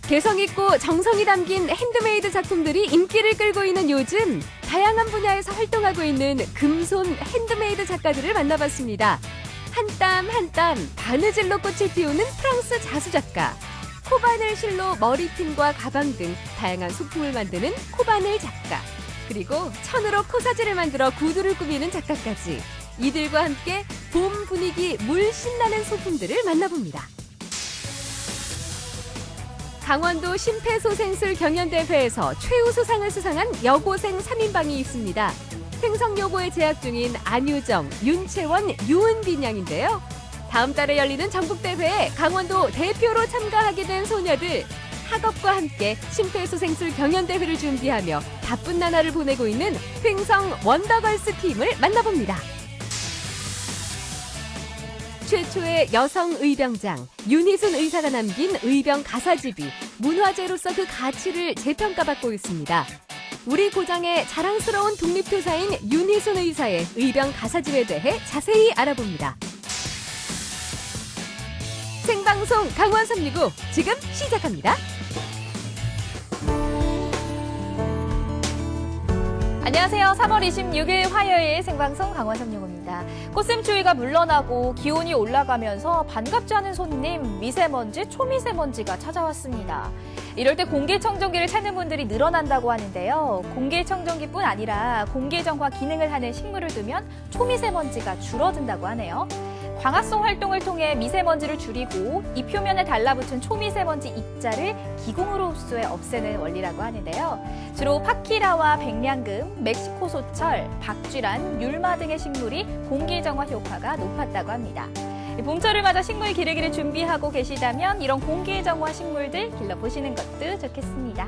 개성있고 정성이 담긴 핸드메이드 작품들이 인기를 끌고 있는 요즘 다양한 분야에서 활동하고 있는 금손 핸드메이드 작가들을 만나봤습니다. 한 땀 한 땀 바느질로 꽃을 피우는 프랑스 자수 작가, 코바늘 실로 머리핀과 가방 등 다양한 소품을 만드는 코바늘 작가, 그리고 천으로 코사지를 만들어 구두를 꾸미는 작가까지 이들과 함께 봄 분위기 물씬 나는 소품들을 만나봅니다. 강원도 심폐소생술 경연대회에서 최우수상을 수상한 여고생 3인방이 있습니다. 횡성여고에 재학 중인 안유정, 윤채원, 유은빈 양인데요. 다음 달에 열리는 전국대회에 강원도 대표로 참가하게 된 소녀들. 학업과 함께 심폐소생술 경연대회를 준비하며 바쁜 나날을 보내고 있는 횡성 원더걸스 팀을 만나봅니다. 최초의 여성 의병장, 윤희순 의사가 남긴 의병 가사집이 문화재로서 그 가치를 재평가받고 있습니다. 우리 고장의 자랑스러운 독립투사인 윤희순 의사의 의병 가사집에 대해 자세히 알아봅니다. 생방송 강원 365 지금 시작합니다. 안녕하세요. 3월 26일 화요일 생방송 강원 365입니다. 꽃샘추위가 물러나고 기온이 올라가면서 반갑지 않은 손님, 미세먼지, 초미세먼지가 찾아왔습니다. 이럴 때 공기청정기를 찾는 분들이 늘어난다고 하는데요. 공기청정기뿐 아니라 공기정화 기능을 하는 식물을 두면 초미세먼지가 줄어든다고 하네요. 광합성 활동을 통해 미세먼지를 줄이고 이 표면에 달라붙은 초미세먼지 입자를 기공으로 흡수해 없애는 원리라고 하는데요. 주로 파키라와 백냥금, 멕시코 소철, 박쥐란, 율마 등의 식물이 공기정화 효과가 높았다고 합니다. 봄철을 맞아 식물 기르기를 준비하고 계시다면 이런 공기정화 식물들 길러보시는 것도 좋겠습니다.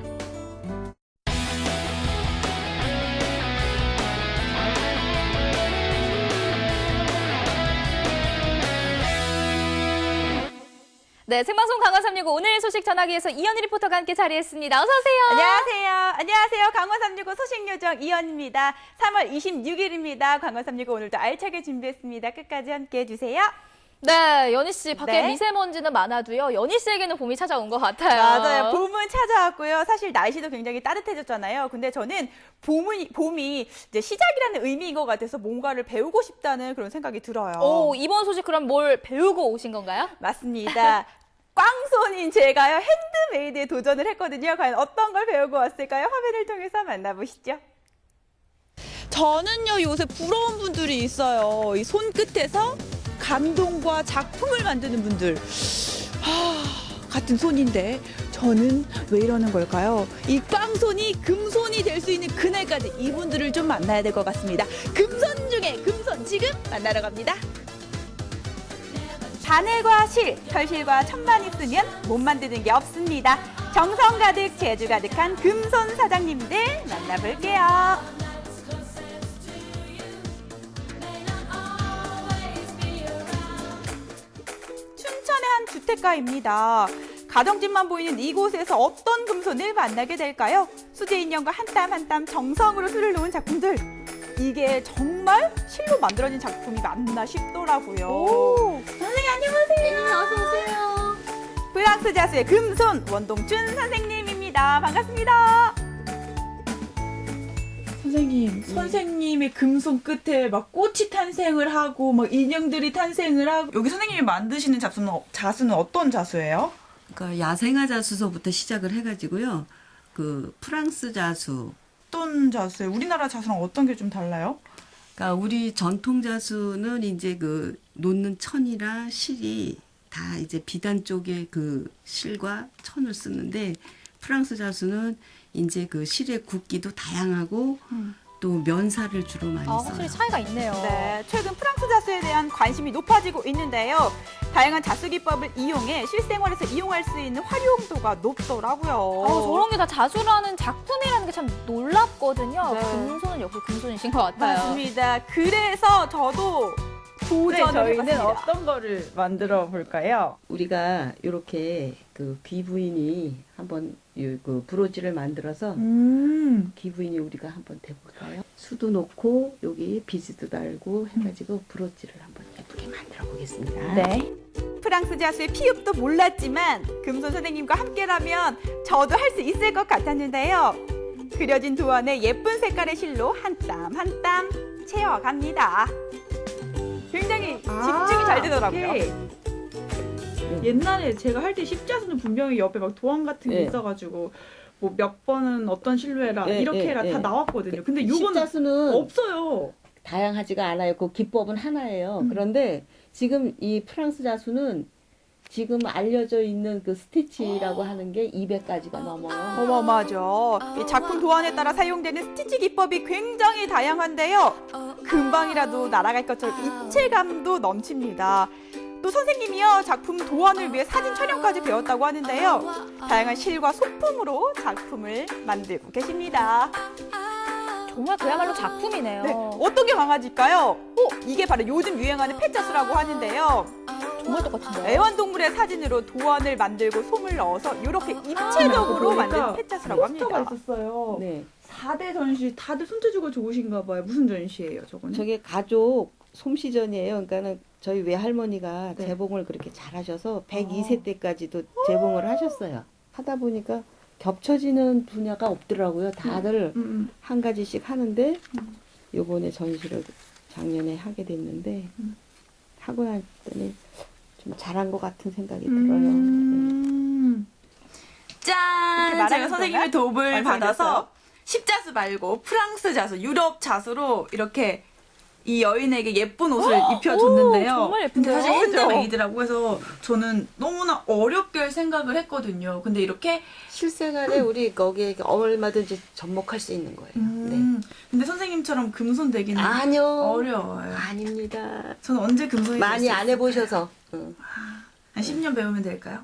네, 생방송 강원 365 오늘 소식 전하기 위해서 이현희 리포터가 함께 자리했습니다. 어서 오세요. 안녕하세요. 안녕하세요. 강원 365 소식요정 이현입니다. 3월 26일입니다. 강원 365 오늘도 알차게 준비했습니다. 끝까지 함께해 주세요. 네, 연희 씨 밖에 네. 미세먼지는 많아도요. 연희 씨에게는 봄이 찾아온 것 같아요. 맞아요. 봄은 찾아왔고요. 사실 날씨도 굉장히 따뜻해졌잖아요. 근데 저는 봄이 이제 시작이라는 의미인 것 같아서 뭔가를 배우고 싶다는 그런 생각이 들어요. 오, 이번 소식 그럼 뭘 배우고 오신 건가요? 맞습니다. 꽝손인 제가요, 핸드메이드에 도전을 했거든요. 과연 어떤 걸 배우고 왔을까요? 화면을 통해서 만나보시죠. 저는요, 요새 부러운 분들이 있어요. 이 손끝에서 감동과 작품을 만드는 분들. 같은 손인데 저는 왜 이러는 걸까요? 이 꽝손이 금손이 될 수 있는 그날까지 이분들을 좀 만나야 될 것 같습니다. 금손 중에 금손, 지금 만나러 갑니다. 바늘과 실, 결실과 천만 있으면 못 만드는 게 없습니다. 정성 가득, 재주 가득한 금손 사장님들 만나볼게요. 춘천의 한 주택가입니다. 가정집만 보이는 이곳에서 어떤 금손을 만나게 될까요? 수제 인형과 한 땀 한 땀 정성으로 수를 놓은 작품들. 이게 정말 실로 만들어진 작품이 맞나 싶더라고요. 오, 선생님 안녕하세요. 어서 오세요. 프랑스 자수의 금손 원동춘 선생님입니다. 반갑습니다. 선생님, 선생님의 금손 끝에 막 꽃이 탄생을 하고 막 인형들이 탄생을 하고 여기 선생님이 만드시는 자수는 어떤 자수예요? 그러니까 야생화 자수서부터 시작을 해가지고요. 그 프랑스 자수. 어떤 자수예요? 우리나라 자수랑 어떤 게 좀 달라요? 그러니까 우리 전통 자수는 이제 그 놓는 천이랑 실이 다 이제 비단 쪽에 그 실과 천을 쓰는데 프랑스 자수는 이제 그 실의 굵기도 다양하고 또 면사를 주로 많이 써요. 확실히 차이가 있네요. 네, 최근 프랑스 자수에 대한 관심이 높아지고 있는데요. 다양한 자수 기법을 이용해 실생활에서 이용할 수 있는 활용도가 높더라고요. 저런 게 다 자수라는 작품이라는 게 참 놀랍거든요. 네. 금손은 역시 금손이신 것 같아요. 맞습니다. 그래서 저도 도전을 해봤습니다. 어떤 거를 만들어 볼까요? 우리가 이렇게 그 귀부인이 한번 그 브로치를 만들어서 귀부인이 우리가 한번 대볼까요? 수도 놓고 여기 비즈도 달고 해가지고 브로치를 한번 예쁘게 만들어 보겠습니다. 네. 프랑스 자수의 피읍도 몰랐지만 금손 선생님과 함께라면 저도 할 수 있을 것 같았는데요. 그려진 도안에 예쁜 색깔의 실로 한 땀 한 땀 채워갑니다. 굉장히 집중이 잘 되더라고요. 이게 옛날에 제가 할 때 십자수는 분명히 옆에 막 도안 같은 게 네. 있어가지고 뭐 몇 번은 어떤 실로 해라 네, 이렇게 네, 해라 네. 다 나왔거든요. 근데 요거는 십자수는 없어요. 다양하지가 않아요. 그 기법은 하나예요. 그런데 지금 이 프랑스 자수는 지금 알려져 있는 그 스티치라고 하는 게 200가지가 넘어요. 어마어마하죠. 이 작품 도안에 따라 사용되는 스티치 기법이 굉장히 다양한데요. 금방이라도 날아갈 것처럼 입체감도 넘칩니다. 또 선생님이요, 작품 도안을 위해 사진 촬영까지 배웠다고 하는데요. 다양한 실과 소품으로 작품을 만들고 계십니다. 정말 그야말로 작품이네요. 네, 어떤 게 강아지일까요? 이게 바로 요즘 유행하는 페짜수라고 하는데요. 정말 똑같은데요. 애완동물의 사진으로 도안을 만들고 솜을 넣어서 이렇게 입체적으로 만든 페짜수라고 포스터가 합니다. 있었어요. 네. 4대 전시 다들 손재주가 좋으신가 봐요. 무슨 전시예요, 저거는? 저게 가족 솜씨전이에요. 그러니까는 저희 외할머니가 네. 재봉을 그렇게 잘하셔서 102세 때까지도 재봉을 하셨어요. 하다 보니까 겹쳐지는 분야가 없더라고요. 다들 한 가지씩 하는데 요번에 전시를 작년에 하게 됐는데 하고 났더니 좀 잘한 것 같은 생각이 들어요. 네. 이렇게 짠! 말하는 제가 선생님의 도움을 완성이 받아서 됐어요? 십자수 말고 프랑스 자수, 유럽 자수로 이렇게 이 여인에게 예쁜 옷을 입혀줬는데요. 정말 예쁜데요? 근데 사실 핸드메이드라고 해서 저는 너무나 어렵게 생각을 했거든요. 근데 이렇게 실생활에 우리 거기에 얼마든지 접목할 수 있는 거예요. 네. 근데 선생님처럼 금손 되기는 아니요. 어려워요. 아닙니다. 저는 언제 금손이 많이 안 해보셔서 응. 한 10년 배우면 될까요?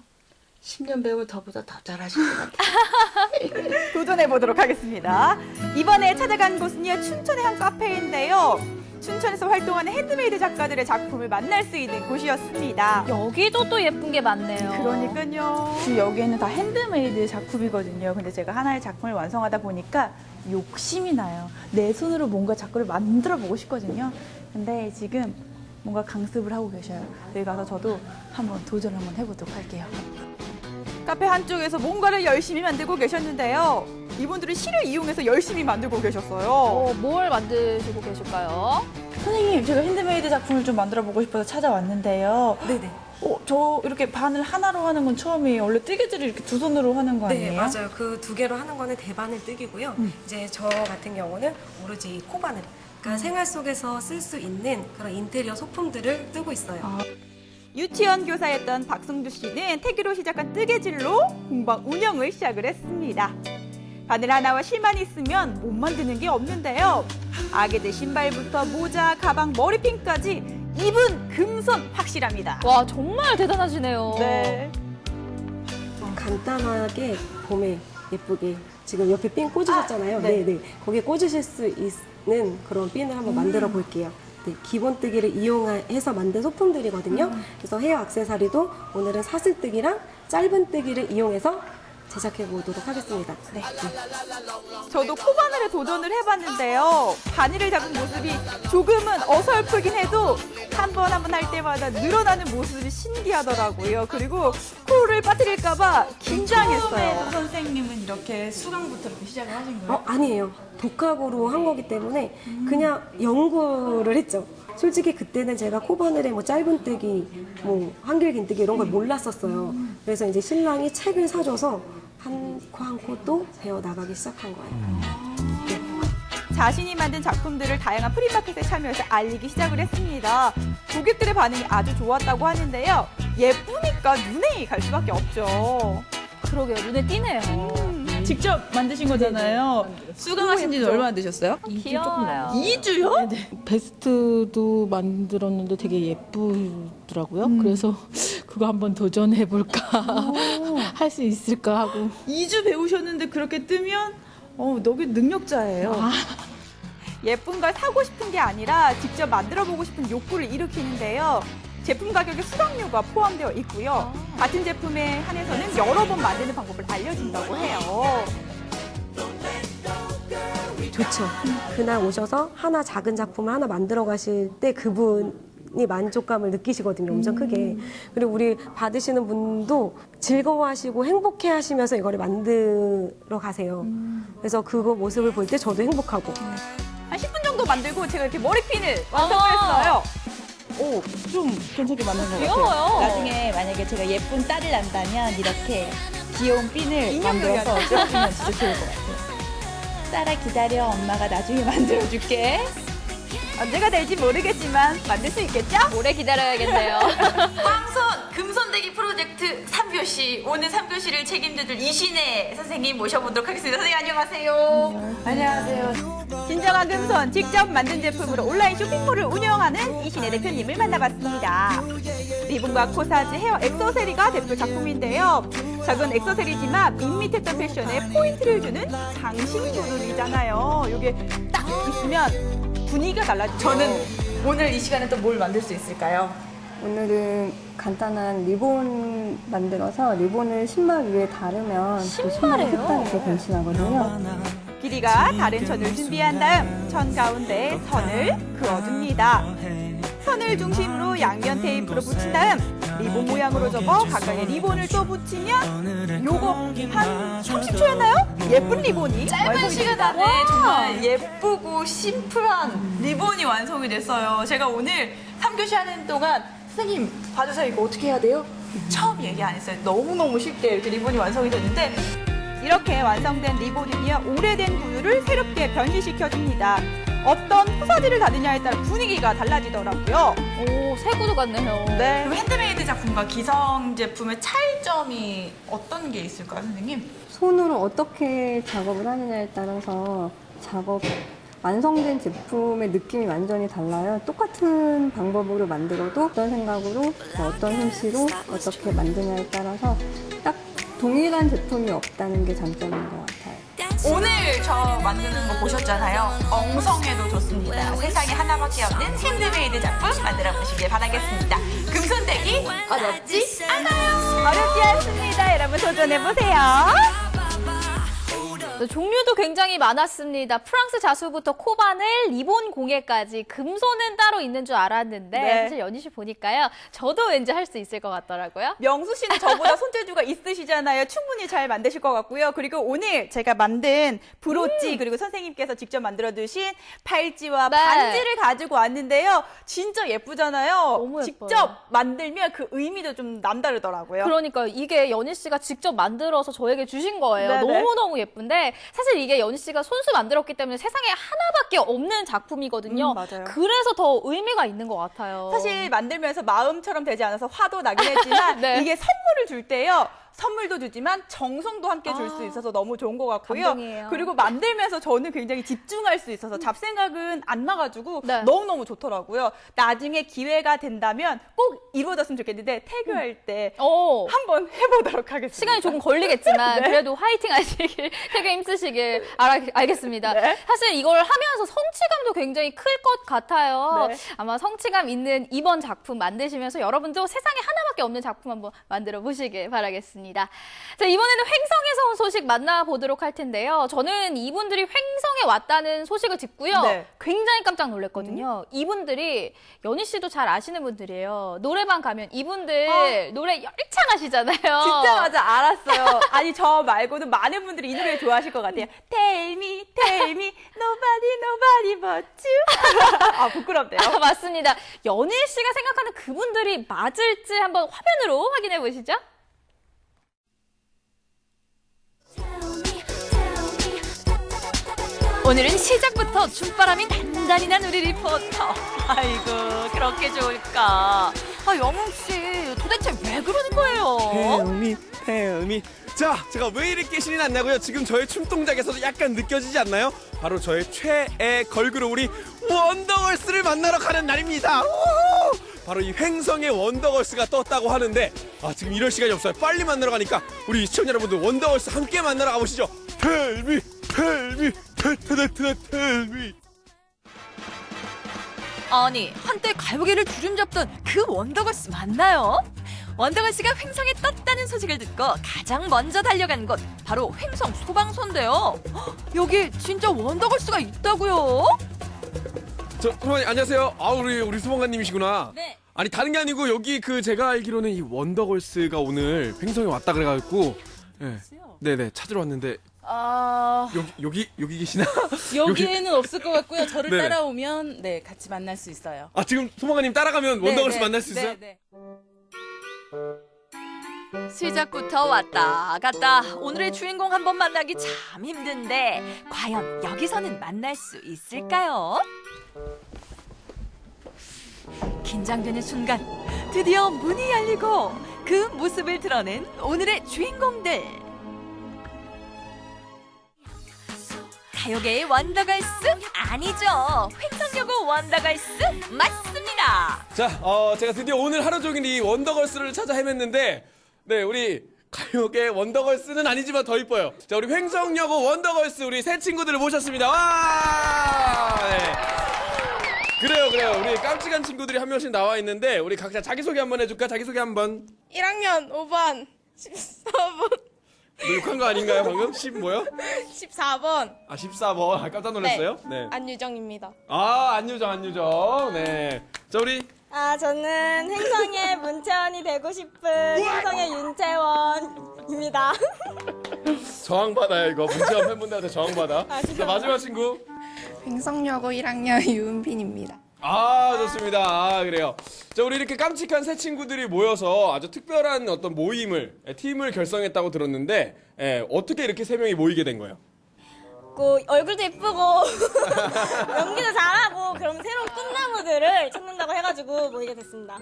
10년 배우면 저보다 더 잘하실 것 같아요. 도전해 보도록 하겠습니다. 이번에 찾아간 곳은요, 춘천의 한 카페인데요. 춘천에서 활동하는 핸드메이드 작가들의 작품을 만날 수 있는 곳이었습니다. 여기도 또 예쁜 게 많네요. 그러니까요. 지금 여기에는 다 핸드메이드 작품이거든요. 근데 제가 하나의 작품을 완성하다 보니까 욕심이 나요. 내 손으로 뭔가 작품을 만들어 보고 싶거든요. 근데 지금 뭔가 강습을 하고 계셔요. 여기 가서 저도 한번 도전 한번 해보도록 할게요. 카페 한쪽에서 뭔가를 열심히 만들고 계셨는데요. 이분들은 실을 이용해서 열심히 만들고 계셨어요. 뭘 만드시고 계실까요? 선생님, 제가 핸드메이드 작품을 좀 만들어 보고 싶어서 찾아왔는데요. 네네. 저 이렇게 바늘 하나로 하는 건 처음이에요. 원래 뜨개질을 이렇게 두 손으로 하는 거 아니에요? 네, 맞아요. 그 두 개로 하는 거는 대바늘 뜨기고요. 이제 저 같은 경우는 오로지 코바늘. 그러니까 생활 속에서 쓸 수 있는 그런 인테리어 소품들을 뜨고 있어요. 유치원 교사였던 박승주 씨는 태교로 시작한 뜨개질로 공방 운영을 시작을 했습니다. 바늘 하나와 실만 있으면 못 만드는 게 없는데요. 아기들 신발부터 모자, 가방, 머리핀까지 입은 금손 확실합니다. 와, 정말 대단하시네요. 네. 간단하게 봄에 예쁘게 지금 옆에 핀 꽂으셨잖아요. 네. 거기에 꽂으실 수 있는 그런 핀을 한번 만들어 볼게요. 네, 기본 뜨기를 이용해서 만든 소품들이거든요. 그래서 헤어 액세서리도 오늘은 사슬뜨기랑 짧은 뜨기를 이용해서 제작해 보도록 하겠습니다. 네. 저도 코바늘에 도전을 해봤는데요. 바늘을 잡은 모습이 조금은 어설프긴 해도 한 번 할 때마다 늘어나는 모습이 신기하더라고요. 그리고 코를 빠뜨릴까봐 긴장했어요. 선생님은 이렇게 수강부터 이렇게 시작을 하신 거예요? 아니에요. 독학으로 한 거기 때문에 그냥 연구를 했죠. 솔직히 그때는 제가 코바늘에 뭐 짧은 뜨기, 뭐 한길 긴뜨기 이런 걸 몰랐었어요. 그래서 이제 신랑이 책을 사줘서 한 코 한 코 또 배워 나가기 시작한 거예요. 자신이 만든 작품들을 다양한 프리마켓에 참여해서 알리기 시작을 했습니다. 고객들의 반응이 아주 좋았다고 하는데요. 예쁘니까 눈에 갈 수밖에 없죠. 그러게요. 눈에 띄네요. 직접 만드신 거잖아요. 수강하신 지는 얼마나 되셨어요? 귀여워요. 2주요? 베스트도 만들었는데 되게 예쁘더라고요. 그래서 그거 한번 도전해볼까, 할 수 있을까 하고. 2주 배우셨는데 그렇게 뜨면 너무 능력자예요. 예쁜 걸 사고 싶은 게 아니라 직접 만들어보고 싶은 욕구를 일으키는데요. 제품 가격에 수강료가 포함되어 있고요. 같은 제품에 한해서는 여러 번 만드는 방법을 알려준다고 해요. 좋죠. 그날 오셔서 하나 작은 작품을 하나 만들어 가실 때 그분이 만족감을 느끼시거든요. 엄청 크게. 그리고 우리 받으시는 분도 즐거워하시고 행복해 하시면서 이거를 만들어 가세요. 그래서 그거 모습을 볼 때 저도 행복하고. 한 10분 정도 만들고 제가 이렇게 머리핀을 완성했어요. 오, 좀 괜찮게 만든 것 같아요. 귀여워요. 나중에 만약에 제가 예쁜 딸을 낳는다면 이렇게 귀여운 핀을 만들어서 껴주면 진짜 좋을 것 같아요. 딸아 기다려, 엄마가 나중에 만들어줄게. 언제가 될지 모르겠지만 만들 수 있겠죠? 오래 기다려야겠네요. 황손 금손대기 프로젝트 3교시 오늘 3교시를 책임져줄 이신혜 선생님 모셔보도록 하겠습니다. 선생님 안녕하세요. 안녕하세요. 진정한 금손 직접 만든 제품으로 온라인 쇼핑몰을 운영하는 이신혜 대표님을 만나봤습니다. 리본과 코사지 헤어 액세서리가 대표 작품인데요. 작은 액세서리지만 밋밋했던 패션에 포인트를 주는 장신구들이잖아요. 이게 딱 있으면 분위기가 달라지죠. 저는 오늘 이 시간에 또 뭘 만들 수 있을까요? 오늘은 간단한 리본 만들어서 리본을 신발 위에 다르면 또 신발의 색깔이 변신하거든요. 길이가 다른 천을 준비한 다음 천 가운데에 선을 그어줍니다. 선을 중심으로 양면 테이프로 붙인 다음 리본 모양으로 접어 각각의 리본을 또 붙이면 요거 한 30초였나요? 예쁜 리본이 짧은 완성이 시간 됩니다. 안에 정말 예쁘고 심플한 리본이 완성이 됐어요. 제가 오늘 3교시 하는 동안 선생님 봐주세요. 이거 어떻게 해야 돼요? 처음 얘기 안 했어요. 너무너무 쉽게 이렇게 리본이 완성이 됐는데 이렇게 완성된 리본은요, 오래된 구두를 새롭게 변신시켜줍니다. 어떤 후사지를 다느냐에 따라 분위기가 달라지더라고요. 오, 새 구두 같네요. 네. 그럼 핸드메이드 작품과 기성 제품의 차이점이 어떤 게 있을까요, 선생님? 손으로 어떻게 작업을 하느냐에 따라서 완성된 제품의 느낌이 완전히 달라요. 똑같은 방법으로 만들어도 어떤 생각으로 어떤 솜씨로 어떻게 만드냐에 따라서 딱 동일한 제품이 없다는 게 장점인 것 같아요. 오늘 저 만드는 거 보셨잖아요. 엉성해도 좋습니다. 세상에 하나밖에 없는 핸드메이드 작품 만들어 보시길 바라겠습니다. 금손대기 어렵지 않아요. 어렵지 않습니다. 여러분 도전해보세요. 네, 종류도 굉장히 많았습니다. 프랑스 자수부터 코바늘, 리본 공예까지 금손은 따로 있는 줄 알았는데 네. 사실 연희 씨 보니까요. 저도 왠지 할 수 있을 것 같더라고요. 명수 씨는 저보다 손재주가 있으시잖아요. 충분히 잘 만드실 것 같고요. 그리고 오늘 제가 만든 브로치 그리고 선생님께서 직접 만들어두신 팔찌와 네. 반지를 가지고 왔는데요. 진짜 예쁘잖아요. 너무 예뻐요. 직접 만들면 그 의미도 좀 남다르더라고요. 그러니까 이게 연희 씨가 직접 만들어서 저에게 주신 거예요. 네네. 너무너무 예쁜데 사실 이게 연희 씨가 손수 만들었기 때문에 세상에 하나밖에 없는 작품이거든요. 맞아요. 그래서 더 의미가 있는 것 같아요. 사실 만들면서 마음처럼 되지 않아서 화도 나긴 했지만 네. 이게 선물을 줄 때요. 선물도 주지만 정성도 함께 줄 수 있어서 너무 좋은 것 같고요. 감동이에요. 그리고 만들면서 저는 굉장히 집중할 수 있어서 잡생각은 안 나가지고 네. 너무너무 좋더라고요. 나중에 기회가 된다면 꼭 이루어졌으면 좋겠는데 태교할 때 오. 한번 해보도록 하겠습니다. 시간이 조금 걸리겠지만 네. 그래도 화이팅 하시길, 되게 힘쓰시길 알겠습니다. 네. 사실 이걸 하면서 성취감도 굉장히 클 것 같아요. 네. 아마 성취감 있는 이번 작품 만드시면서 여러분도 세상에 하나밖에 없는 작품 한번 만들어 보시길 바라겠습니다. 자, 이번에는 횡성에서 온 소식 만나보도록 할 텐데요. 저는 이분들이 횡성에 왔다는 소식을 듣고요. 네. 굉장히 깜짝 놀랐거든요. 이분들이 연희 씨도 잘 아시는 분들이에요. 노래방 가면 이분들 노래 열창 하시잖아요. 듣자마자 알았어요. 아니 저 말고도 많은 분들이 이 노래 좋아하실 것 같아요. Tell me, tell me, nobody but you. 아 부끄럽네요. 아, 맞습니다. 연희 씨가 생각하는 그분들이 맞을지 한번 화면으로 확인해 보시죠. 오늘은 시작부터 춤바람이 단단히 난 우리 리포터. 아이고 그렇게 좋을까. 아 영웅 씨 도대체 왜 그러는 거예요? Tell me. 자, 제가 왜 이렇게 신이 났냐고요? 지금 저의 춤 동작에서도 약간 느껴지지 않나요? 바로 저의 최애 걸그룹 우리 원더걸스를 만나러 가는 날입니다. 우후! 바로 이 횡성의 원더걸스가 떴다고 하는데 지금 이럴 시간이 없어요. 빨리 만나러 가니까 우리 시청자 여러분들 원더걸스 함께 만나러 가보시죠. Tell me, tell me, tell me. 아니, 한때 가요계를 주름잡던 그 원더걸스 맞나요? 원더걸스가 횡성에 떴다는 소식을 듣고 가장 먼저 달려간 곳 바로 횡성 소방서인데요. 헉, 여기 진짜 원더걸스가 있다고요? 소방님 안녕하세요. 우리 소방관님이시구나. 네. 아니 다른 게 아니고 여기 제가 알기로는 이 원더걸스가 오늘 횡성에 왔다 그래가지고 네네 찾으러 왔는데 여기 계시나? 여기에는 없을 것 같고요. 저를 네네. 따라오면 같이 만날 수 있어요. 지금 소방관님 따라가면 원더걸스 만날 수 있어요? 네. 시작부터 왔다 갔다 오늘의 주인공 한번 만나기 참 힘든데 과연 여기서는 만날 수 있을까요? 긴장되는 순간 드디어 문이 열리고 그 모습을 드러낸 오늘의 주인공들. 가요계의 원더걸스 아니죠. 횡성여고 원더걸스 맞습니다. 자, 제가 드디어 오늘 하루 종일 이 원더걸스를 찾아 헤맸는데 네, 우리 가요계 원더걸스는 아니지만 더 이뻐요. 자, 우리 횡성여고 원더걸스 우리 새 친구들을 모셨습니다. 와! 네. 그래요. 우리 깜찍한 친구들이 한 명씩 나와 있는데 우리 각자 자기소개 한번 해줄까? 자기소개 한번. 1학년 5반 14번 욕한 거 아닌가요 방금? 10 뭐요? 14번 14번. 깜짝 놀랐어요? 네. 안유정입니다. 안유정. 네. 자, 우리 저는 횡성의 문채원이 되고 싶은 횡성의 윤채원입니다. 저항받아요 이거. 문채원 팬분들한테 저항받아. 자, 마지막 친구. 횡성여고 1학년 유은빈입니다. 좋습니다. 그래요. 자, 우리 이렇게 깜찍한 새 친구들이 모여서 아주 특별한 어떤 팀을 결성했다고 들었는데, 어떻게 이렇게 세 명이 모이게 된 거예요? 얼굴도 예쁘고 연기도 잘하고 그럼 새로운 꿈나무들을 찾는다고 해가지고 모이게 됐습니다.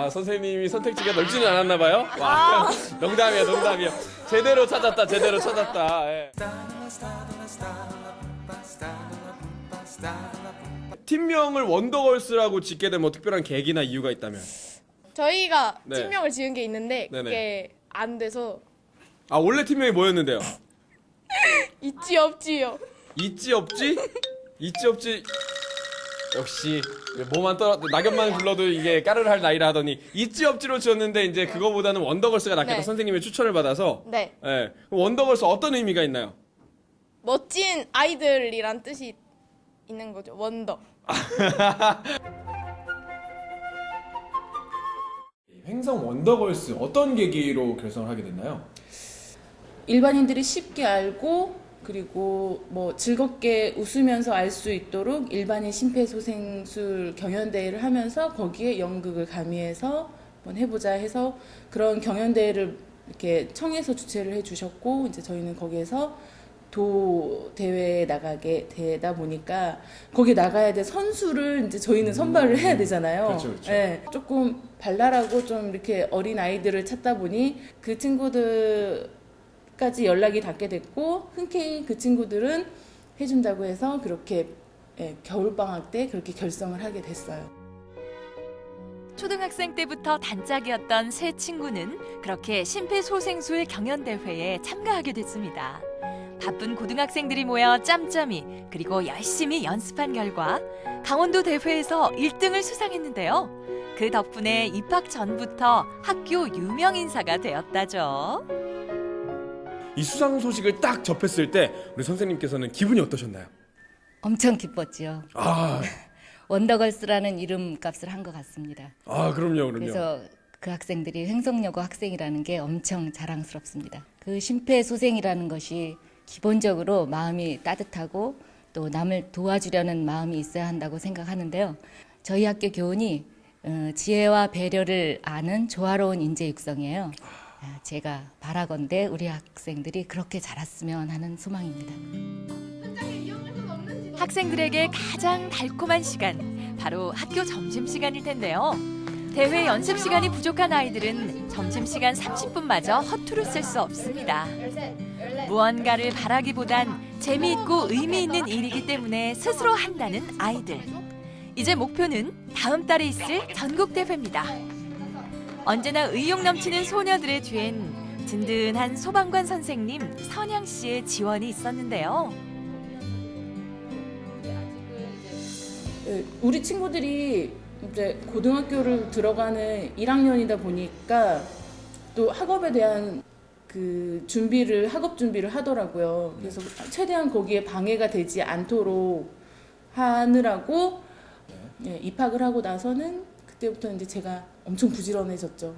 선생님이 선택지가 넓지는 않았나 봐요? 와, 농담이야. 제대로 찾았다. 예. 팀명을 원더걸스라고 짓게 된 뭐 특별한 계기나 이유가 있다면? 저희가 네. 팀명을 지은 게 있는데 네네. 그게 안 돼서 원래 팀명이 뭐였는데요? 있지 없지요. 있지 없지? 역시 뭐만 낙엽만 불러도 이게 까르르 할 나이라 하더니 있지 없지로 지었는데 이제 그거보다는 원더걸스가 낫겠다. 네. 선생님의 추천을 받아서. 네. 그럼 원더걸스 어떤 의미가 있나요? 멋진 아이들이란 뜻이 있는 거죠. 원더. 횡성 원더걸스 어떤 계기로 결성을 하게 됐나요? 일반인들이 쉽게 알고 그리고 뭐 즐겁게 웃으면서 알 수 있도록 일반인 심폐소생술 경연대회를 하면서 거기에 연극을 가미해서 한번 해보자 해서 그런 경연대회를 이렇게 청에서 주최를 해주셨고 이제 저희는 거기에서 도 대회에 나가게 되다 보니까 거기 나가야 될 선수를 이제 저희는 선발을 해야 되잖아요. 그렇죠. 네, 조금 발랄하고 좀 이렇게 어린 아이들을 찾다 보니 그 친구들까지 연락이 닿게 됐고 흔쾌히 그 친구들은 해준다고 해서 그렇게 겨울방학 때 그렇게 결성을 하게 됐어요. 초등학생 때부터 단짝이었던 세 친구는 그렇게 심폐소생술 경연대회에 참가하게 됐습니다. 바쁜 고등학생들이 모여 짬짬이 그리고 열심히 연습한 결과 강원도 대회에서 1등을 수상했는데요. 그 덕분에 입학 전부터 학교 유명 인사가 되었다죠. 이 수상 소식을 딱 접했을 때 우리 선생님께서는 기분이 어떠셨나요? 엄청 기뻤죠. 원더걸스라는 이름값을 한 것 같습니다. 그럼요. 그래서 그 학생들이 횡성여고 학생이라는 게 엄청 자랑스럽습니다. 그 심폐소생이라는 것이 기본적으로 마음이 따뜻하고 또 남을 도와주려는 마음이 있어야 한다고 생각하는데요. 저희 학교 교훈이 지혜와 배려를 아는 조화로운 인재 육성이에요. 제가 바라건대 우리 학생들이 그렇게 자랐으면 하는 소망입니다. 학생들에게 가장 달콤한 시간, 바로 학교 점심시간일 텐데요. 대회 연습 시간이 부족한 아이들은 점심시간 30분마저 허투루 쓸 수 없습니다. 무언가를 바라기보단 재미있고 의미 있는 일이기 때문에 스스로 한다는 아이들. 이제 목표는 다음 달에 있을 전국대회입니다. 언제나 의욕 넘치는 소녀들의 뒤엔 든든한 소방관 선생님 선양 씨의 지원이 있었는데요. 우리 친구들이 이제 고등학교를 들어가는 1학년이다 보니까 또 학업에 대한 그 학업 준비를 하더라고요. 그래서 최대한 거기에 방해가 되지 않도록 하느라고 예, 입학을 하고 나서는 그때부터 이제 제가 엄청 부지런해졌죠.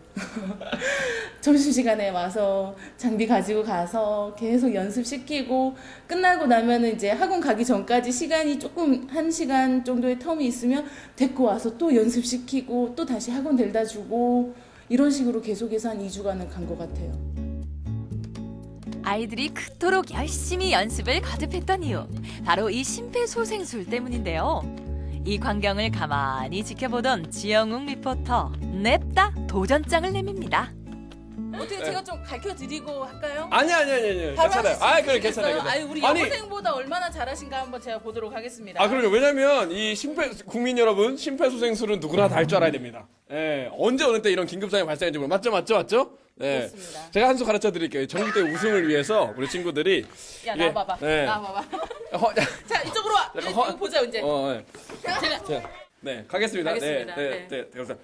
점심시간에 와서 장비 가지고 가서 계속 연습시키고 끝나고 나면은 이제 학원 가기 전까지 시간이 조금 1시간 정도의 텀이 있으면 데리고 와서 또 연습시키고 또 다시 학원 데려다 주고 이런 식으로 계속해서 한 2주간은 간 것 같아요. 아이들이 그토록 열심히 연습을 거듭했던 이유, 바로 이 심폐소생술 때문인데요. 이 광경을 가만히 지켜보던 지영웅 리포터, 냅다 도전장을 내밉니다. 어떻게 제가 좀 가르쳐드리고 할까요? 아니. 바로 괜찮아요. 하실 수 그래, 있겠어요? 괜찮아요. 아니, 우리 여고생보다 얼마나 잘하신가 한번 제가 보도록 하겠습니다. 그럼요. 왜냐면 이 국민 여러분, 심폐소생술은 누구나 다 할 줄 알아야 됩니다. 예, 언제 어느 때 이런 긴급 상황이 발생할지 몰라. 맞죠? 네. 그렇습니다. 제가 한 수 가르쳐 드릴게요. 전국대 우승을 위해서 우리 친구들이 야, 나와봐봐. 네. 나와봐봐. 자, 이쪽으로 와. 이거 보자, 이제. 네. 제가. 자, 네, 가겠습니다. 가겠습니다. 네. 감사합니다.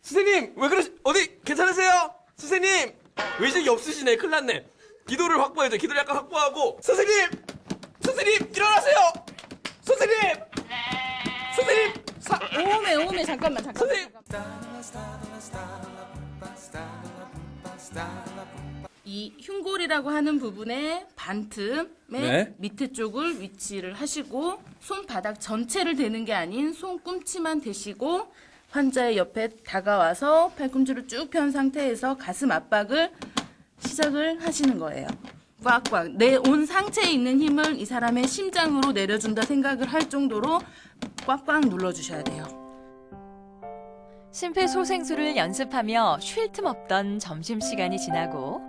선생님, 왜 어디 괜찮으세요? 선생님, 의식이 없으시네. 큰일 났네. 기도를 확보해야죠. 기도를 약간 확보하고. 선생님, 일어나세요. 선생님. 오메, 잠깐만. 선생님. 이 흉골이라고 하는 부분의 반틈의 네. 밑에 쪽을 위치를 하시고 손바닥 전체를 대는 게 아닌 손꿈치만 대시고 환자의 옆에 다가와서 팔꿈치를 쭉 편 상태에서 가슴 압박을 시작을 하시는 거예요. 꽉꽉 내 온 상체에 있는 힘을 이 사람의 심장으로 내려준다 생각을 할 정도로 꽉꽉 눌러주셔야 돼요. 심폐소생술을 연습하며 쉴 틈 없던 점심시간이 지나고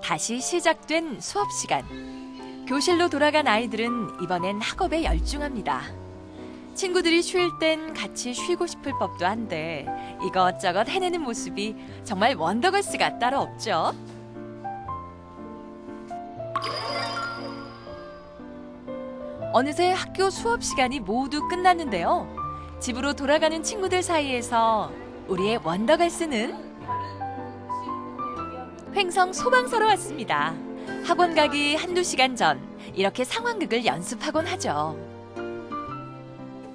다시 시작된 수업시간. 교실로 돌아간 아이들은 이번엔 학업에 열중합니다. 친구들이 쉴 땐 같이 쉬고 싶을 법도 한데 이것저것 해내는 모습이 정말 원더걸스가 따로 없죠. 어느새 학교 수업 시간이 모두 끝났는데요. 집으로 돌아가는 친구들 사이에서 우리의 원더걸스는 횡성 소방서로 왔습니다. 학원 가기 한두 시간 전 이렇게 상황극을 연습하곤 하죠.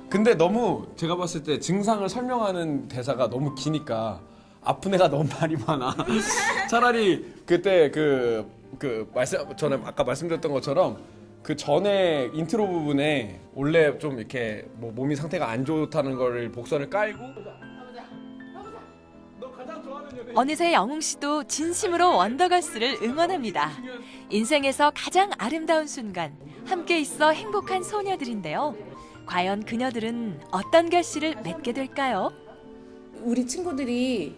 근데 너무 제가 봤을 때 증상을 설명하는 대사가 너무 기니까 아픈 애가 너무 말이 많아. 차라리 그때 저는 아까 말씀드렸던 것처럼 그 전에 인트로 부분에 원래 좀 이렇게 뭐 몸이 상태가 안 좋다는 거를 복선을 깔고 어느새 영웅 씨도 진심으로 원더걸스를 응원합니다. 인생에서 가장 아름다운 순간, 함께 있어 행복한 소녀들인데요. 과연 그녀들은 어떤 결실을 맺게 될까요? 우리 친구들이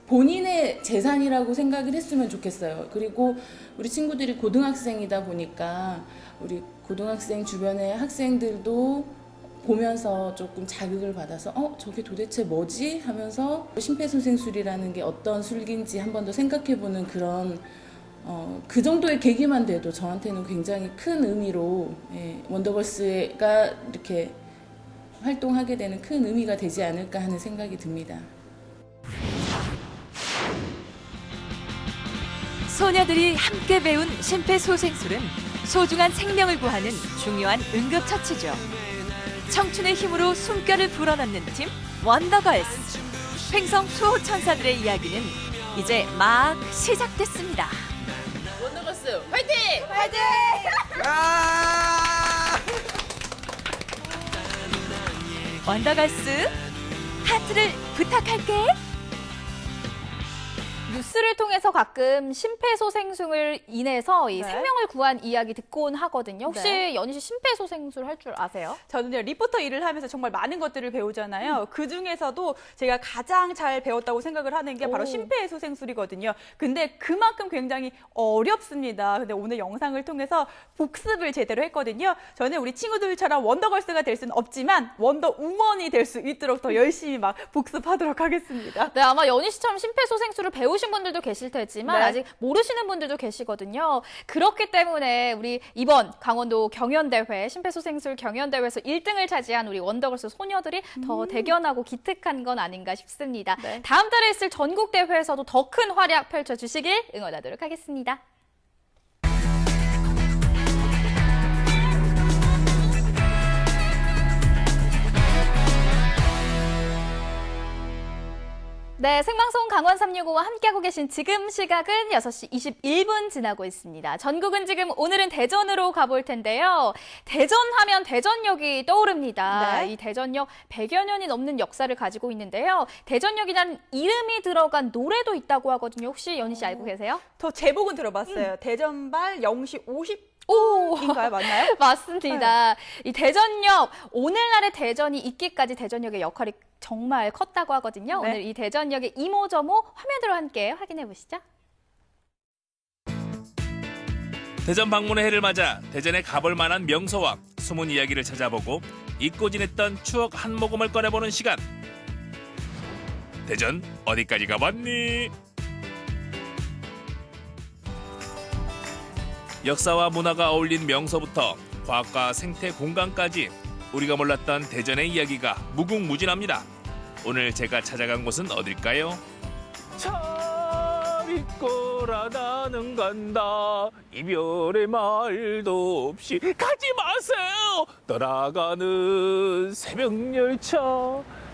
본인의 재산이라고 생각을 했으면 좋겠어요. 그리고 우리 친구들이 고등학생이다 보니까 우리 고등학생 주변의 학생들도 보면서 조금 자극을 받아서 저게 도대체 뭐지? 하면서 심폐소생술이라는 게 어떤 술기인지 한 번 더 생각해보는 그런 그 정도의 계기만 돼도 저한테는 굉장히 큰 의미로 원더걸스가 이렇게 활동하게 되는 큰 의미가 되지 않을까 하는 생각이 듭니다. 소녀들이 함께 배운 심폐소생술은 소중한 생명을 구하는 중요한 응급처치죠. 청춘의 힘으로 숨결을 불어넣는 팀 원더걸스. 횡성 수호천사들의 이야기는 이제 막 시작됐습니다. 원더걸스 화이팅! 화이팅! 원더걸스 하트를 부탁할게. 뉴스를 통해서 가끔 심폐소생술을 인해서 이 생명을 구한 이야기 듣곤 하거든요. 혹시 연희 씨 심폐소생술 할 줄 아세요? 저는요, 리포터 일을 하면서 정말 많은 것들을 배우잖아요. 그 중에서도 제가 가장 잘 배웠다고 생각을 하는 게 바로 심폐소생술이거든요. 근데 그만큼 굉장히 어렵습니다. 근데 오늘 영상을 통해서 복습을 제대로 했거든요. 저는 우리 친구들처럼 원더걸스가 될 수는 없지만 원더우먼이 될 수 있도록 더 열심히 막 복습하도록 하겠습니다. 네, 아마 연희 씨처럼 심폐소생술을 배우신 분들도 계실 테지만 아직 모르시는 분들도 계시거든요. 그렇기 때문에 우리 이번 강원도 경연대회, 심폐소생술 경연대회에서 1등을 차지한 우리 원더걸스 소녀들이 더 대견하고 기특한 건 아닌가 싶습니다. 다음 달에 있을 전국대회에서도 더 큰 활약 펼쳐주시길 응원하도록 하겠습니다. 네, 생방송 강원 365와 함께하고 계신 지금 시각은 6시 21분 지나고 있습니다. 전국은 지금 오늘은 대전으로 가볼 텐데요. 대전하면 대전역이 떠오릅니다. 네. 이 대전역 100여 년이 넘는 역사를 가지고 있는데요. 대전역이란 이름이 들어간 노래도 있다고 하거든요. 혹시 연희 씨 알고 계세요? 저 제목은 들어봤어요. 대전발 0시 50분인가요? 맞나요? 맞습니다. 이 대전역, 오늘날의 대전이 있기까지 대전역의 역할이 정말 컸다고 하거든요. 네. 오늘 이 대전역의 이모저모 화면으로 함께 확인해 보시죠. 대전 방문의 해를 맞아 대전에 가볼 만한 명소와 숨은 이야기를 찾아보고 잊고 지냈던 추억 한 모금을 꺼내보는 시간. 대전 어디까지 가봤니? 역사와 문화가 어울린 명소부터 과학과 생태 공간까지 우리가 몰랐던 대전의 이야기가 무궁무진합니다. 오늘 제가 찾아간 곳은 어딜까요? 참 있거라 나는 간다 이별의 말도 없이 가지 마세요 떠나가는 새벽열차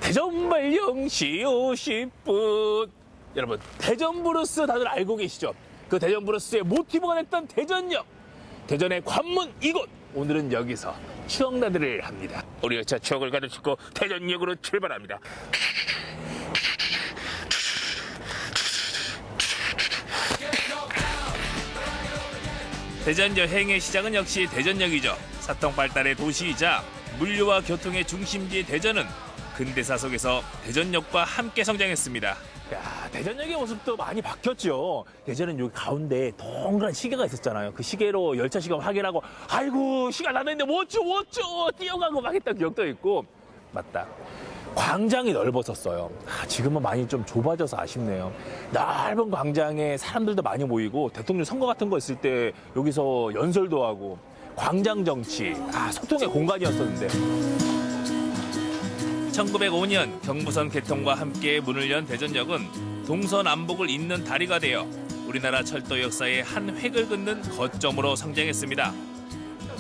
대전발 0시 50분. 여러분 대전 브루스 다들 알고 계시죠? 그 대전 브루스의 모티브가 됐던 대전역, 대전의 관문 이곳. 오늘은 여기서 추억나들을 합니다. 우리 열차 추억을 가득 싣고 대전역으로 출발합니다. 대전 여행의 시작은 역시 대전역이죠. 사통 발달의 도시이자 물류와 교통의 중심지 대전은 근대사 속에서 대전역과 함께 성장했습니다. 야, 대전역의 모습도 많이 바뀌었죠. 예전엔 여기 가운데 동그란 시계가 있었잖아요. 그 시계로 열차 시간 확인하고 아이고 시간 나는데 워쭈 뛰어가고 막 했던 기억도 있고. 맞다. 광장이 넓어졌어요. 지금은 많이 좀 좁아져서 아쉽네요. 넓은 광장에 사람들도 많이 모이고 대통령 선거 같은 거 있을 때 여기서 연설도 하고 광장 정치, 소통의 공간이었었는데. 1905년 경부선 개통과 함께 문을 연 대전역은 동서남북을 잇는 다리가 되어 우리나라 철도 역사의 한 획을 긋는 거점으로 성장했습니다.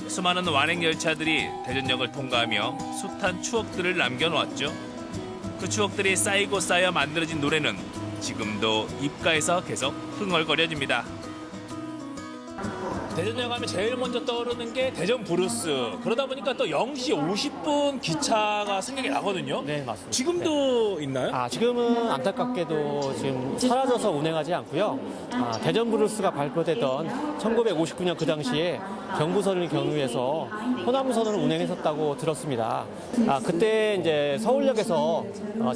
수많은 완행 열차들이 대전역을 통과하며 숱한 추억들을 남겨놓았죠. 그 추억들이 쌓이고 쌓여 만들어진 노래는 지금도 입가에서 계속 흥얼거려집니다. 대전역 하면 제일 먼저 떠오르는 게 대전 브루스. 그러다 보니까 또 0시 50분 기차가 생각이 나거든요. 네, 맞습니다. 지금도 있나요? 지금은 안타깝게도 지금 사라져서 운행하지 않고요. 대전 브루스가 발표되던 1959년 그 당시에 경부선을 경유해서 호남선을 운행했었다고 들었습니다. 그때 이제 서울역에서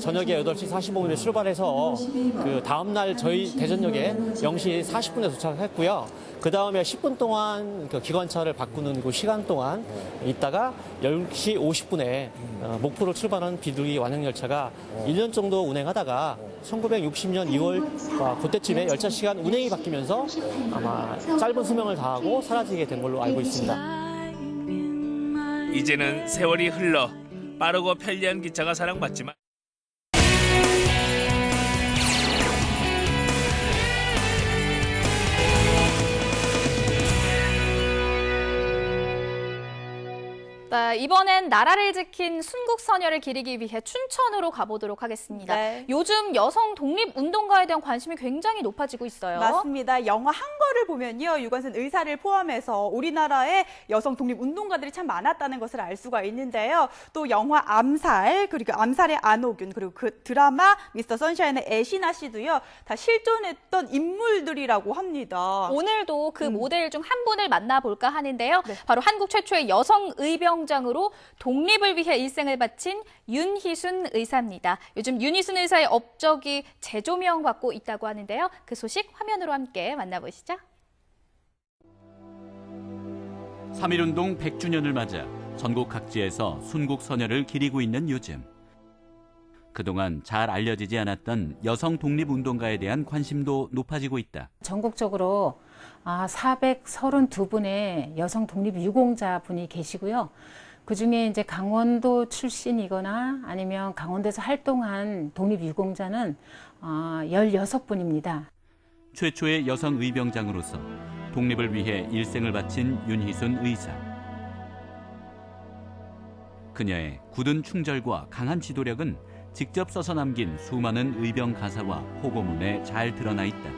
저녁에 8시 45분에 출발해서 그 다음날 저희 대전역에 0시 40분에 도착했고요. 그 다음에 10분 동안 그 기관차를 바꾸는 그 시간 동안 있다가 10시 50분에 목포로 출발하는 비둘기 완행열차가 1년 정도 운행하다가 1960년 2월 그때쯤에 열차 시간 운행이 바뀌면서 아마 짧은 수명을 다하고 사라지게 된 걸로 알고 있습니다. 이제는 세월이 흘러 빠르고 편리한 기차가 사랑받지만 네, 이번엔 나라를 지킨 순국선열을 기리기 위해 춘천으로 가보도록 하겠습니다. 네. 요즘 여성 독립운동가에 대한 관심이 굉장히 높아지고 있어요. 맞습니다. 영화 한거를 보면요. 유관순 의사를 포함해서 우리나라에 여성 독립운동가들이 참 많았다는 것을 알 수가 있는데요. 또 영화 암살, 그리고 암살의 안호균, 그리고 그 드라마 미스터 선샤인의 애신아 씨도요. 다 실존했던 인물들이라고 합니다. 오늘도 그 모델 중 한 분을 만나볼까 하는데요. 바로 한국 최초의 여성 의병장으로 독립을 위해 일생을 바친 윤희순 의사입니다. 요즘 윤희순 의사의 업적이 재조명받고 있다고 하는데요. 그 소식 화면으로 함께 만나보시죠. 3.1운동 100주년을 맞아 전국 각지에서 순국선열을 기리고 있는 요즘. 그동안 잘 알려지지 않았던 여성 독립운동가에 대한 관심도 높아지고 있다. 전국적으로 432분의 여성 독립 유공자 분이 계시고요. 그중에 이제 강원도 출신이거나 아니면 강원도에서 활동한 독립 유공자는 16분입니다. 최초의 여성 의병장으로서 독립을 위해 일생을 바친 윤희순 의사. 그녀의 굳은 충절과 강한 지도력은 직접 써서 남긴 수많은 의병 가사와 포고문에 잘 드러나 있다.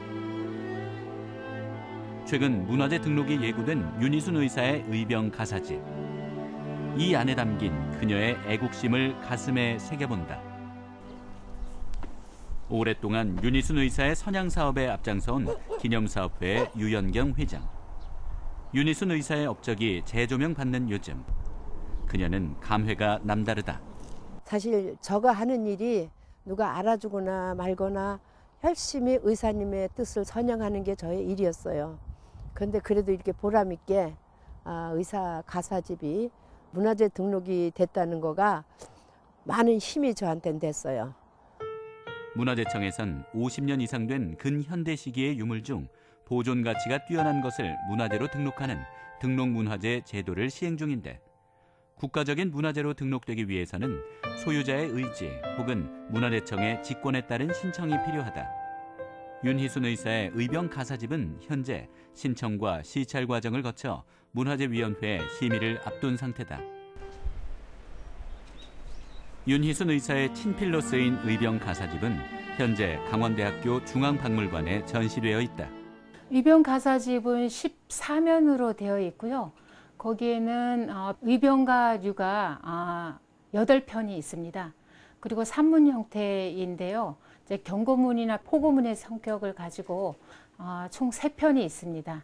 최근 문화재 등록이 예고된 윤희순 의사의 의병 가사집. 이 안에 담긴 그녀의 애국심을 가슴에 새겨본다. 오랫동안 윤희순 의사의 선양 사업에 앞장서온 기념사업회의 유연경 회장. 윤희순 의사의 업적이 재조명 받는 요즘, 그녀는 감회가 남다르다. 사실 저가 하는 일이 누가 알아주거나 말거나 열심히 의사님의 뜻을 선양하는 게 저의 일이었어요. 그런데 그래도 이렇게 보람 있게 의사 가사집이 문화재 등록이 됐다는 거가 많은 힘이 저한테는 됐어요. 문화재청에선 50년 이상 된 근현대 시기의 유물 중 보존 가치가 뛰어난 것을 문화재로 등록하는 등록문화재 제도를 시행 중인데, 국가적인 문화재로 등록되기 위해서는 소유자의 의지 혹은 문화재청의 직권에 따른 신청이 필요하다. 윤희순 의사의 의병 가사집은 현재 신청과 시찰 과정을 거쳐 문화재위원회의 심의를 앞둔 상태다. 윤희순 의사의 친필로 쓰인 의병 가사집은 현재 강원대학교 중앙박물관에 전시되어 있다. 의병 가사집은 14면으로 되어 있고요. 거기에는 의병가류가 8편이 있습니다. 그리고 산문 형태인데요. 이제 경고문이나 포고문의 성격을 가지고 총 3편이 있습니다.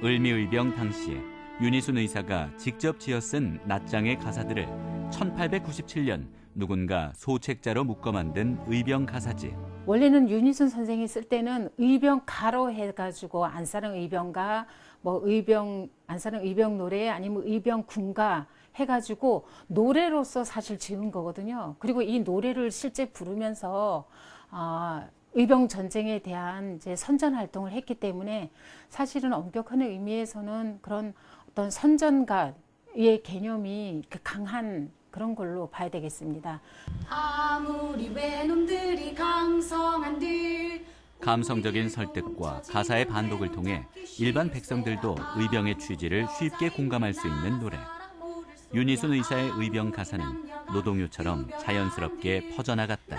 을미의병 당시에 윤희순 의사가 직접 지어 쓴 낱장의 가사들을 1897년 누군가 소책자로 묶어 만든 의병 가사집. 원래는 윤희순 선생이 쓸 때는 의병가로 해가지고 안사랑 의병가, 안사랑 의병 노래 아니면 의병 군가 해가지고 노래로서 사실 지은 거거든요. 그리고 이 노래를 실제 부르면서 의병 전쟁에 대한 이제 선전 활동을 했기 때문에 사실은 엄격한 의미에서는 그런 어떤 선전가의 개념이 강한 그런 걸로 봐야 되겠습니다. 아무리 외놈들이 강성한들 감성적인 설득과 가사의 반복을 통해 일반 백성들도 의병의 취지를 쉽게 공감할 수 있는 노래. 윤희순 의사의 의병 가사는 노동요처럼 자연스럽게 퍼져나갔다.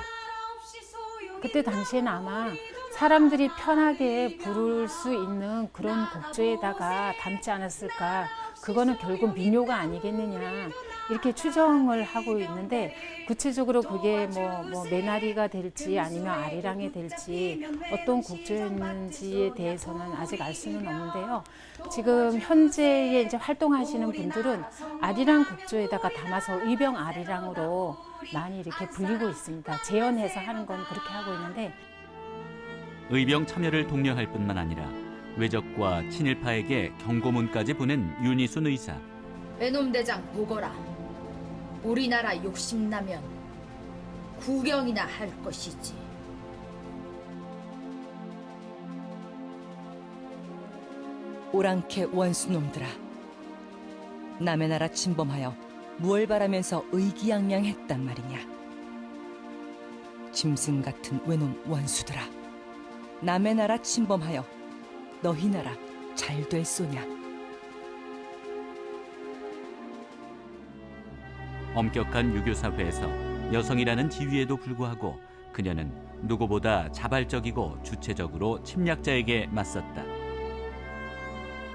그때 당시에는 아마 사람들이 편하게 부를 수 있는 그런 곡조에다가 담지 않았을까. 그거는 결국 민요가 아니겠느냐 이렇게 추정을 하고 있는데, 구체적으로 그게 뭐 메나리가 될지 아니면 아리랑이 될지 어떤 곡조였는지에 대해서는 아직 알 수는 없는데요. 지금 현재에 이제 활동하시는 분들은 아리랑 곡조에다가 담아서 의병 아리랑으로 많이 이렇게 불리고 있습니다. 재현해서 하는 건 그렇게 하고 있는데, 의병 참여를 독려할 뿐만 아니라 외적과 친일파에게 경고문까지 보낸 윤희순 의사. 외놈 대장 보거라. 우리나라 욕심나면 구경이나 할 것이지. 오랑캐 원수놈들아, 남의 나라 침범하여 무얼 바라면서 의기양양했단 말이냐. 짐승 같은 외놈 원수들아, 남의 나라 침범하여 너희 나라 잘 될 소냐. 엄격한 유교 사회에서 여성이라는 지위에도 불구하고 그녀는 누구보다 자발적이고 주체적으로 침략자에게 맞섰다.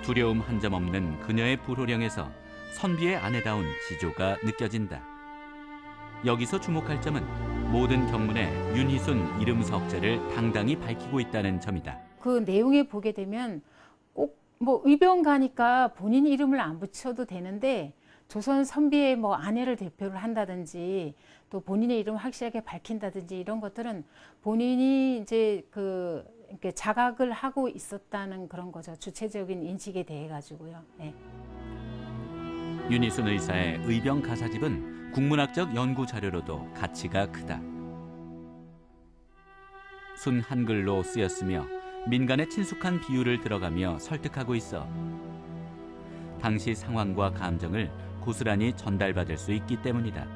두려움 한 점 없는 그녀의 불호령에서 선비의 아내다운 지조가 느껴진다. 여기서 주목할 점은 모든 경문에 윤희순 이름 석자를 당당히 밝히고 있다는 점이다. 그 내용에 보게 되면 꼭 의병가니까 본인 이름을 안 붙여도 되는데, 조선 선비의 아내를 대표를 한다든지 또 본인의 이름을 확실하게 밝힌다든지 이런 것들은 본인이 이제 이렇게 자각을 하고 있었다는 그런 거죠. 주체적인 인식에 대해 가지고요. 네. 윤희순 의사의 의병 가사집은 국문학적 연구 자료로도 가치가 크다. 순 한글로 쓰였으며 민간의 친숙한 비유를 들어가며 설득하고 있어 당시 상황과 감정을 고스란히 전달받을 수 있기 때문이다.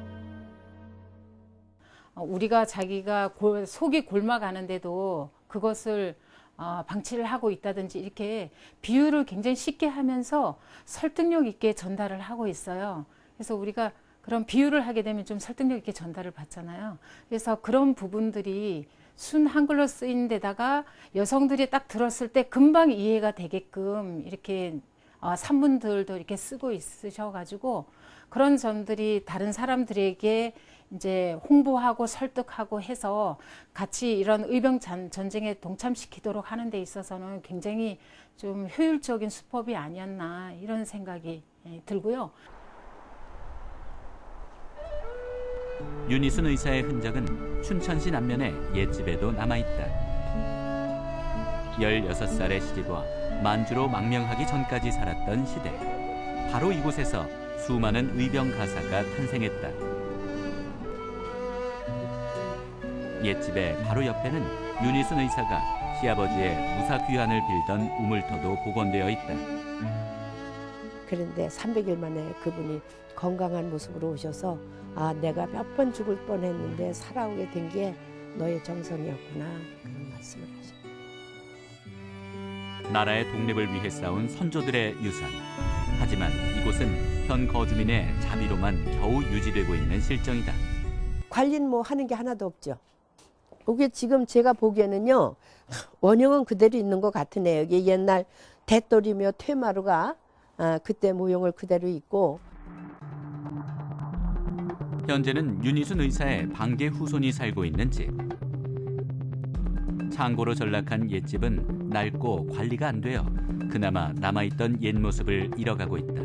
우리가 자기가 속이 골마가는데도 그것을 방치를 하고 있다든지 이렇게 비유를 굉장히 쉽게 하면서 설득력 있게 전달을 하고 있어요. 그래서 우리가 그런 비유를 하게 되면 좀 설득력 있게 전달을 받잖아요. 그래서 그런 부분들이 순 한글로 쓰인 데다가 여성들이 딱 들었을 때 금방 이해가 되게끔 이렇게 산문들도 이렇게 쓰고 있으셔가지고 그런 점들이 다른 사람들에게 이제 홍보하고 설득하고 해서 같이 이런 의병 전쟁에 동참시키도록 하는 데 있어서는 굉장히 좀 효율적인 수법이 아니었나 이런 생각이 들고요. 윤희순 의사의 흔적은 춘천시 남면의 옛집에도 남아있다. 16살의 시집와 만주로 망명하기 전까지 살았던 시대. 바로 이곳에서 수많은 의병 가사가 탄생했다. 옛집의 바로 옆에는 윤희순 의사가 시아버지의 무사 귀환을 빌던 우물터도 복원되어 있다. 그런데 300일 만에 그분이 건강한 모습으로 오셔서 내가 몇 번 죽을 뻔했는데 살아오게 된 게 너의 정성이었구나 그런 말씀을 하셨어요. 나라의 독립을 위해 싸운 선조들의 유산. 하지만 이곳은 현 거주민의 자비로만 겨우 유지되고 있는 실정이다. 관리는 뭐 하는 게 하나도 없죠. 이게 지금 제가 보기에는요, 원형은 그대로 있는 것 같으네요. 이게 옛날 대돌이며 퇴마루가 그때 모형을 그대로 있고. 현재는 윤희순 의사의 방계 후손이 살고 있는 집. 창고로 전락한 옛집은 낡고 관리가 안 되어 그나마 남아있던 옛 모습을 잃어가고 있다.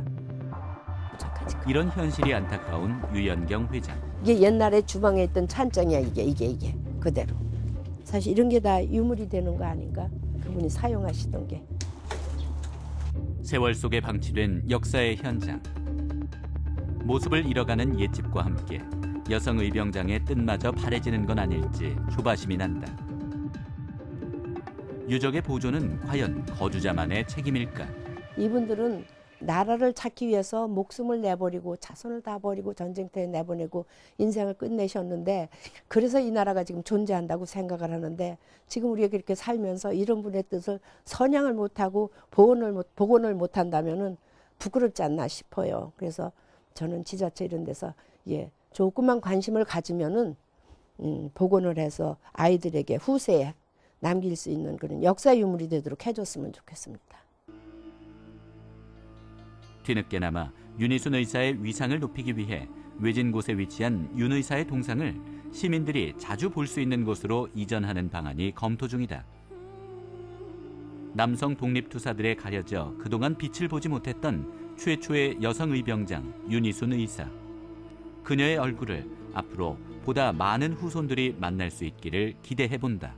이런 현실이 안타까운 유연경 회장. 이게 옛날에 주방에 있던 찬장이야. 이게 그대로. 사실 이런 게 다 유물이 되는 거 아닌가? 그분이 사용하시던 게. 세월 속에 방치된 역사의 현장. 모습을 잃어가는 옛집과 함께 여성 의병장의 뜻마저 바래지는 건 아닐지 조바심이 난다. 유적의 보존은 과연 거주자만의 책임일까? 이분들은 나라를 찾기 위해서 목숨을 내버리고 자손을 다 버리고 전쟁터에 내보내고 인생을 끝내셨는데, 그래서 이 나라가 지금 존재한다고 생각을 하는데, 지금 우리가 이렇게 살면서 이런 분의 뜻을 선양을 못하고 복원을 못한다면은 부끄럽지 않나 싶어요. 그래서 저는 지자체 이런 데서 조금만 관심을 가지면은 복원을 해서 아이들에게 후세에 남길 수 있는 그런 역사 유물이 되도록 해줬으면 좋겠습니다. 뒤늦게나마 윤희순 의사의 위상을 높이기 위해 외진 곳에 위치한 윤 의사의 동상을 시민들이 자주 볼 수 있는 곳으로 이전하는 방안이 검토 중이다. 남성 독립투사들에 가려져 그동안 빛을 보지 못했던 최초의 여성 의병장 윤희순 의사. 그녀의 얼굴을 앞으로 보다 많은 후손들이 만날 수 있기를 기대해본다.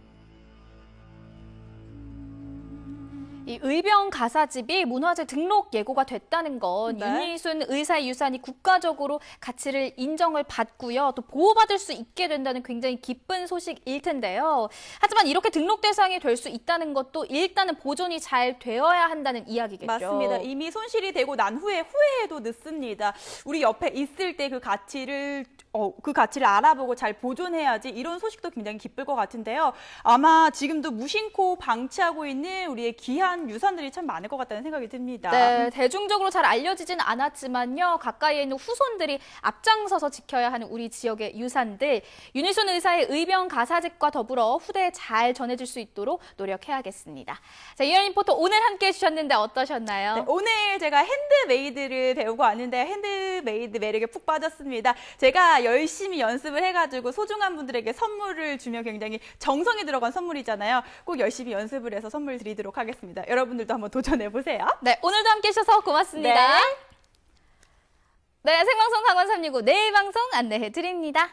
이 의병 가사집이 문화재 등록 예고가 됐다는 건 네. 윤희순 의사의 유산이 국가적으로 가치를 인정을 받고요. 또 보호받을 수 있게 된다는 굉장히 기쁜 소식일 텐데요. 하지만 이렇게 등록 대상이 될 수 있다는 것도 일단은 보존이 잘 되어야 한다는 이야기겠죠. 맞습니다. 이미 손실이 되고 난 후에 후회해도 늦습니다. 우리 옆에 있을 때 그 가치를 알아보고 잘 보존해야지, 이런 소식도 굉장히 기쁠 것 같은데요. 아마 지금도 무심코 방치하고 있는 우리의 귀한 유산들이 참 많을 것 같다는 생각이 듭니다. 네, 대중적으로 잘 알려지진 않았지만요. 가까이에 있는 후손들이 앞장서서 지켜야 하는 우리 지역의 유산들, 윤희순 의사의 의병 가사집과 더불어 후대에 잘 전해질 수 있도록 노력해야겠습니다. 자, 이현 리포터 오늘 함께해 주셨는데 어떠셨나요? 네, 오늘 제가 핸드메이드를 배우고 왔는데 핸드메이드 매력에 푹 빠졌습니다. 제가 열심히 연습을 해가지고 소중한 분들에게 선물을 주면 굉장히 정성이 들어간 선물이잖아요. 꼭 열심히 연습을 해서 선물 드리도록 하겠습니다. 여러분들도 한번 도전해보세요. 네, 오늘도 함께해 주셔서 고맙습니다. 네, 생방송 강원 365 내일 방송 안내해 드립니다.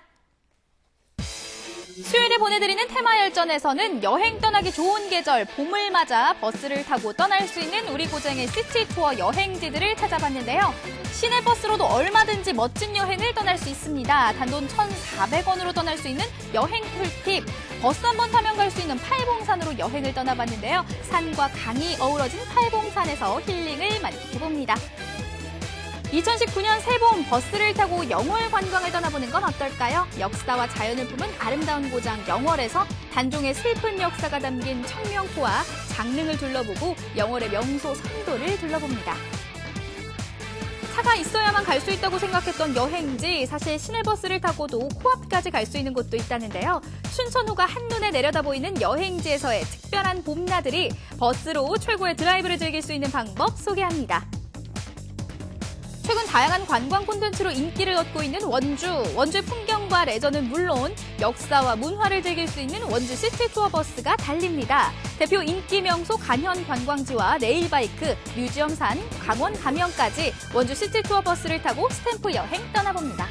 수요일에 보내드리는 테마열전에서는 여행 떠나기 좋은 계절 봄을 맞아 버스를 타고 떠날 수 있는 우리 고장의 시티투어 여행지들을 찾아봤는데요. 시내버스로도 얼마든지 멋진 여행을 떠날 수 있습니다. 단돈 1,400원으로 떠날 수 있는 여행 꿀팁. 버스 한 번 타면 갈 수 있는 팔봉산으로 여행을 떠나봤는데요. 산과 강이 어우러진 팔봉산에서 힐링을 만끽해봅니다. 2019년 새봄 버스를 타고 영월 관광을 떠나보는 건 어떨까요? 역사와 자연을 품은 아름다운 고장 영월에서 단종의 슬픈 역사가 담긴 청명포와 장릉을 둘러보고 영월의 명소 성도를 둘러봅니다. 차가 버스가 있어야만 갈 수 있다고 생각했던 여행지, 사실 시내버스를 타고도 코앞까지 갈 수 있는 곳도 있다는데요. 춘천호가 한눈에 내려다 보이는 여행지에서의 특별한 봄나들이 버스로 최고의 드라이브를 즐길 수 있는 방법 소개합니다. 최근 다양한 관광 콘텐츠로 인기를 얻고 있는 원주. 원주의 풍경과 레저는 물론 역사와 문화를 즐길 수 있는 원주 시티 투어 버스가 달립니다. 대표 인기 명소 간현 관광지와 레일바이크, 뮤지엄산, 강원 가면까지 원주 시티 투어 버스를 타고 스탬프 여행 떠나봅니다.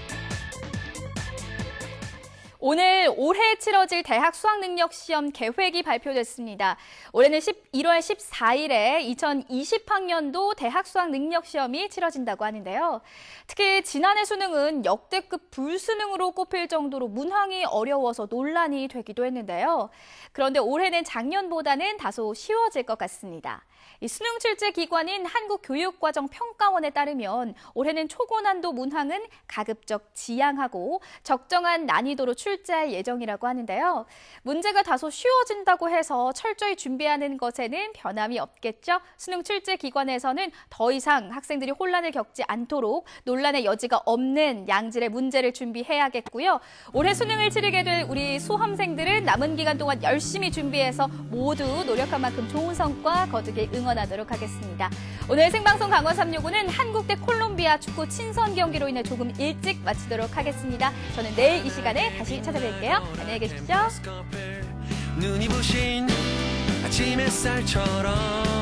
오늘 올해 치러질 대학 수학능력시험 계획이 발표됐습니다. 올해는 1월 14일에 2020학년도 대학 수학능력시험이 치러진다고 하는데요. 특히 지난해 수능은 역대급 불수능으로 꼽힐 정도로 문항이 어려워서 논란이 되기도 했는데요. 그런데 올해는 작년보다는 다소 쉬워질 것 같습니다. 이 수능 출제 기관인 한국교육과정평가원에 따르면 올해는 초고난도 문항은 가급적 지양하고 적정한 난이도로 출제할 예정이라고 하는데요. 문제가 다소 쉬워진다고 해서 철저히 준비하는 것에는 변함이 없겠죠. 수능 출제 기관에서는 더 이상 학생들이 혼란을 겪지 않도록 논란의 여지가 없는 양질의 문제를 준비해야겠고요. 올해 수능을 치르게 될 우리 수험생들은 남은 기간 동안 열심히 준비해서 모두 노력한 만큼 좋은 성과 거두길 응원하도록 하겠습니다. 오늘 생방송 강원 365는 한국 대 콜롬비아 축구 친선 경기로 인해 조금 일찍 마치도록 하겠습니다. 저는 내일 이 시간에 다시 찾아뵐게요. 안녕히 계십시오. 눈이 부신 아침 햇살처럼